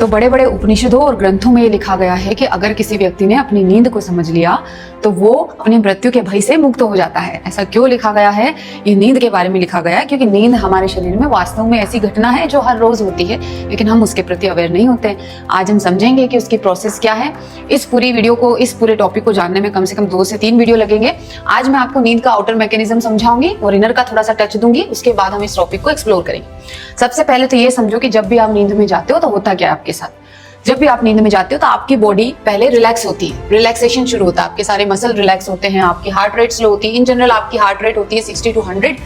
तो बड़े बड़े उपनिषदों और ग्रंथों में ये लिखा गया है कि अगर किसी व्यक्ति ने अपनी नींद को समझ लिया तो वो अपनी मृत्यु के भय से मुक्त हो जाता है। ऐसा क्यों लिखा गया है? ये नींद के बारे में लिखा गया है क्योंकि नींद हमारे शरीर में वास्तव में ऐसी घटना है जो हर रोज होती है, लेकिन हम उसके प्रति अवेयर नहीं होते। आज हम समझेंगे कि उसकी प्रोसेस क्या है। इस पूरी वीडियो को, इस पूरे टॉपिक को जानने में कम से कम 2 से 3 वीडियो लगेंगे। आज मैं आपको नींद का आउटर मैकेनिज्म समझाऊंगी और इनर का थोड़ा सा टच दूंगी, उसके बाद हम इस टॉपिक को एक्सप्लोर करेंगे। सबसे पहले तो ये समझो कि जब भी आप नींद में जाते हो तो होता क्या है आपके साथ। जब भी आप नींद में जाते हो तो आपकी बॉडी पहले रिलैक्स होती है, रिलैक्सेशन शुरू होता है, आपके सारे मसल रिलैक्स होते हैं, आपकी हार्ट रेट स्लो होती है। इन जनरल आपकी हार्ट रेट होती है 60 to 100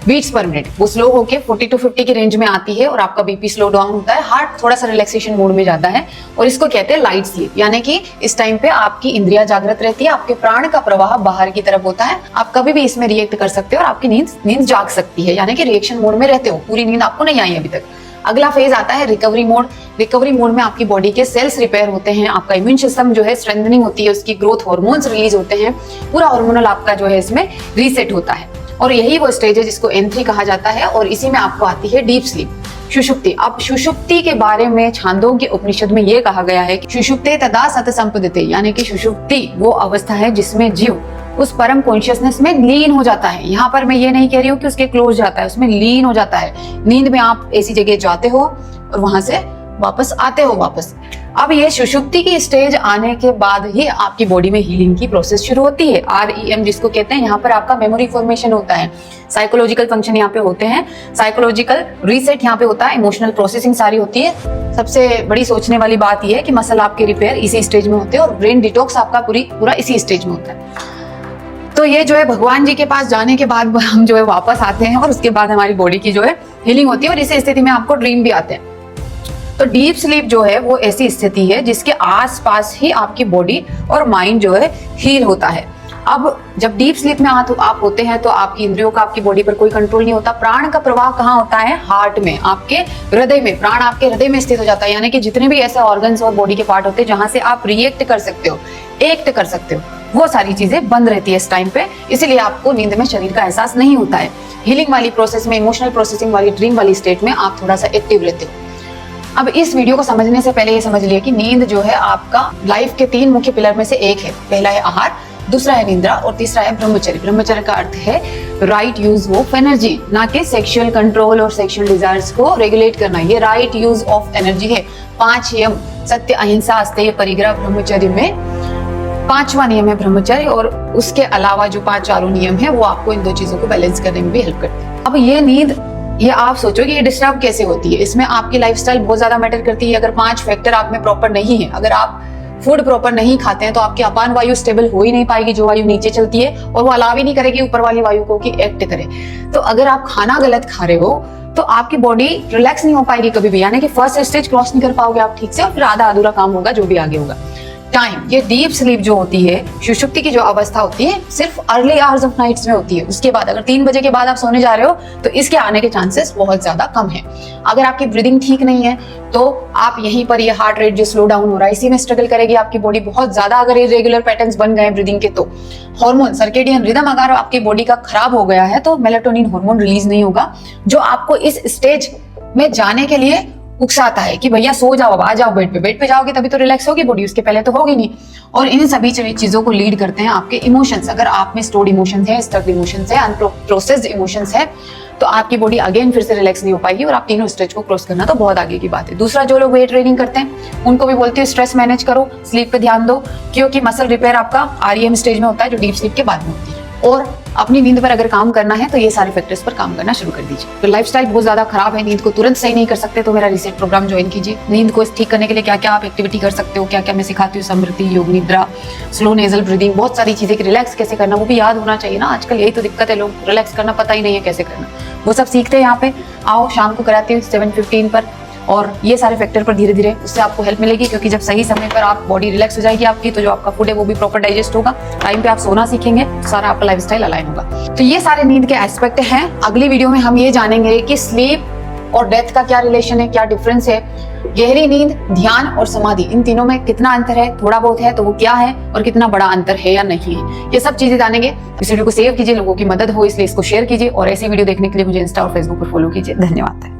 बीट्स पर मिनट, वो स्लो होके 40 to 50 की रेंज में आती है और आपका बीपी स्लो डाउन होता है, हार्ट थोड़ा सा रिलैक्सेशन मोड में जाता है और इसको कहते हैं लाइट स्लीप। यानी कि इस टाइम पे आपकी इंद्रियां जागृत रहती है, आपके प्राण का प्रवाह बाहर की तरफ होता है, आप कभी भी इसमें रिएक्ट कर सकते हो और आपकी नींद जाग सकती है, यानी कि रिएक्शन मोड में रहते हो, पूरी नींद आपको नहीं आई अभी तक। अगला फेज आता है रिकवरी मोड। रिकवरी मोड में आपकी बॉडी के सेल्स रिपेयर होते हैं, आपका इम्यून सिस्टम जो है स्ट्रेंथनिंग होती है, उसकी ग्रोथ हार्मोन्स रिलीज होते हैं, पूरा हार्मोनल आपका जो है इसमें रीसेट होता है और यही वो स्टेज है जिसको N3 कहा जाता है और इसी में आपको आती है डीप स्लीप, सुषुप्ति। अब सुषुप्ति के बारे में छांदोग्य उपनिषद में ये कहा गया है कि सुषुप्ते तदा सत संपदते, यानी कि सुषुप्ति वो अवस्था है जिसमें जीव उस परम कॉन्शियसनेस में लीन हो जाता है। यहाँ पर मैं ये नहीं कह रही हूँ कि उसके क्लोज जाता है, उसमें लीन हो जाता है। नींद में आप ऐसी जगह जाते हो और वहां से वापस आते हो वापस। अब ये सुषुप्ति की स्टेज आने के बाद ही आपकी बॉडी में हीलिंग की प्रोसेस शुरू होती है। REM जिसको कहते हैं, यहाँ पर आपका मेमोरी फॉर्मेशन होता है, साइकोलॉजिकल फंक्शन यहाँ पे होते हैं, साइकोलॉजिकल रीसेट यहाँ पे होता है, इमोशनल प्रोसेसिंग सारी होती है। सबसे बड़ी सोचने वाली बात यह है कि मसल आपके रिपेयर इसी स्टेज में होते हैं और ब्रेन डिटॉक्स आपका पूरा इसी स्टेज में होता है। तो ये जो है भगवान जी के पास जाने के बाद हम जो है वापस आते हैं और उसके बाद हमारी बॉडी की जो है हीलिंग होती है और इस स्थिति में आपको ड्रीम भी आते हैं। तो डीप स्लीप जो है वो ऐसी स्थिति है जिसके आसपास ही आपकी बॉडी और माइंड जो है हील होता है। अब जब डीप स्लीप में आप होते हैं तो आपकी इंद्रियों का आपकी बॉडी पर कोई कंट्रोल नहीं होता। प्राण का प्रवाह कहाँ होता है? हार्ट में, आपके हृदय में। प्राण आपके हृदय में स्थित हो जाता है, यानी कि जितने भी ऐसे ऑर्गन्स और बॉडी के पार्ट होते हैं जहां से आप रिएक्ट कर सकते हो, एक्ट कर सकते हो, वो सारी चीजें बंद रहती है इस टाइम पे, इसलिए आपको नींद में शरीर का एहसास नहीं होता है। हीलिंग वाली प्रोसेस में, इमोशनल प्रोसेसिंग वाली, ड्रीम वाली स्टेट में आप थोड़ा सा एक्टिव रहते हो। अब इस वीडियो को समझने से पहले ये समझ लिया कि नींद जो है आपका लाइफ के 3 मुख्य पिलर में से एक है। पहला है आहार, दूसरा है निद्रा और तीसरा है ब्रह्मचर्य। ब्रह्मचर्य का अर्थ है राइट यूज ऑफ एनर्जी, ना कि सेक्सुअल कंट्रोल और सेक्सुअल डिजायर्स को रेगुलेट करना। ये राइट यूज ऑफ एनर्जी है। 5 नियम, सत्य, अहिंसा, अस्तेय, परिग्रह, ब्रह्मचर्य में 5वां नियम है ब्रह्मचर्य और उसके अलावा जो 5 चारों नियम है वो आपको इन 2 चीजों को बैलेंस करने में भी हेल्प करते हैं। अब ये नींद, ये आप सोचो कि ये डिस्टर्ब कैसे होती है। इसमें आपकी लाइफस्टाइल बहुत ज्यादा मैटर करती है। अगर 5 फैक्टर आप में प्रॉपर नहीं है, अगर आप फूड प्रॉपर नहीं खाते हैं तो आपकी अपान वायु स्टेबल हो ही नहीं पाएगी, जो वायु नीचे चलती है, और वो अलाव ही नहीं करेगी ऊपर वाली वायु को कि एक्ट करे। तो अगर आप खाना गलत खा रहे हो तो आपकी बॉडी रिलैक्स नहीं हो पाएगी कभी भी, यानी कि फर्स्ट स्टेज क्रॉस नहीं कर पाओगे आप ठीक से, और फिर आधा अधूरा काम होगा जो भी आगे होगा। टाइम, ये डीप स्लीप जो होती है, सुषुप्ति की जो अवस्था होती है, सिर्फ अर्ली आवर्स ऑफ नाइट्स में होती है। उसके बाद अगर 3 बजे के बाद आप सोने जा रहे हो तो इसके आने के चांसेस बहुत ज्यादा कम है। अगर आपकी ब्रीदिंग ठीक नहीं है तो आप यहीं पर, ये हार्ट रेट जो स्लो डाउन हो रहा है, इसी में स्ट्रगल करेगी आपकी बॉडी बहुत ज्यादा। अगर इरेगुलर पैटर्न्स बन गए ब्रीदिंग के तो हार्मोन, सर्केडियन रिदम अगर आपकी बॉडी का खराब हो गया है तो मेलाटोनिन हार्मोन रिलीज नहीं होगा, जो आपको इस स्टेज में जाने के लिए उकसाता है कि भैया सो जाओ, अब आ जाओ बेड पे। बेड पे जाओगे तभी तो रिलैक्स होगी बॉडी, उसके पहले तो होगी नहीं। और इन सभी चीजों को लीड करते हैं आपके इमोशंस। अगर आप में स्टोर्ड इमोशंस है, स्टक्ड इमोशंस है, अनप्रोसेस्ड इमोशंस है, तो आपकी बॉडी अगेन फिर से रिलैक्स नहीं हो पाएगी और आप तीनों स्टेज को क्रॉस करना तो बहुत आगे की बात है। दूसरा, जो लोग वेट ट्रेनिंग करते हैं उनको भी बोलती हूँ स्ट्रेस मैनेज करो, स्लीप पे ध्यान दो, क्योंकि मसल रिपेयर आपका REM स्टेज में होता है जो डीप स्लीप के बाद में होती है। और अपनी नींद पर अगर काम करना है तो ये सारे फैक्टर्स पर काम करना शुरू कर दीजिए। तो लाइफस्टाइल बहुत ज्यादा खराब है, नींद को तुरंत सही नहीं कर सकते तो मेरा रीसेट प्रोग्राम ज्वाइन कीजिए। नींद को ठीक करने के लिए क्या क्या आप एक्टिविटी कर सकते हो, क्या क्या मैं सिखाती हूँ, समृद्धि, योग निद्रा, स्लो नेजल ब्रीदिंग, बहुत सारी चीजें। रिलैक्स कैसे करना वो भी याद होना चाहिए ना, आजकल यही तो दिक्कत है, लोग रिलैक्स करना पता ही नहीं है कैसे करना, वो सब सीखते हैं यहाँ पे। आओ शाम को कराती हूँ 7:15 पर, और ये सारे फैक्टर पर धीरे धीरे उससे आपको हेल्प मिलेगी, क्योंकि जब सही समय पर आप बॉडी रिलैक्स हो जाएगी आपकी तो जो आपका फूड है वो भी प्रॉपर डाइजेस्ट होगा, टाइम पे आप सोना सीखेंगे, सारा आपका लाइफस्टाइल अलाइन होगा। तो ये सारे नींद के एस्पेक्ट हैं। अगली वीडियो में हम ये जानेंगे कि स्लीप और डेथ का क्या रिलेशन है, क्या डिफरेंस है, गहरी नींद, ध्यान और समाधि, इन तीनों में कितना अंतर है, थोड़ा बहुत है तो वो क्या है, और कितना बड़ा अंतर है या नहीं है, ये सब चीजें जानेंगे। इस वीडियो को सेव कीजिए, लोगों की मदद हो इसलिए इसको शेयर कीजिए, और ऐसी वीडियो देखने के लिए मुझे इंस्टा और फेसबुक पर फॉलो कीजिए। धन्यवाद।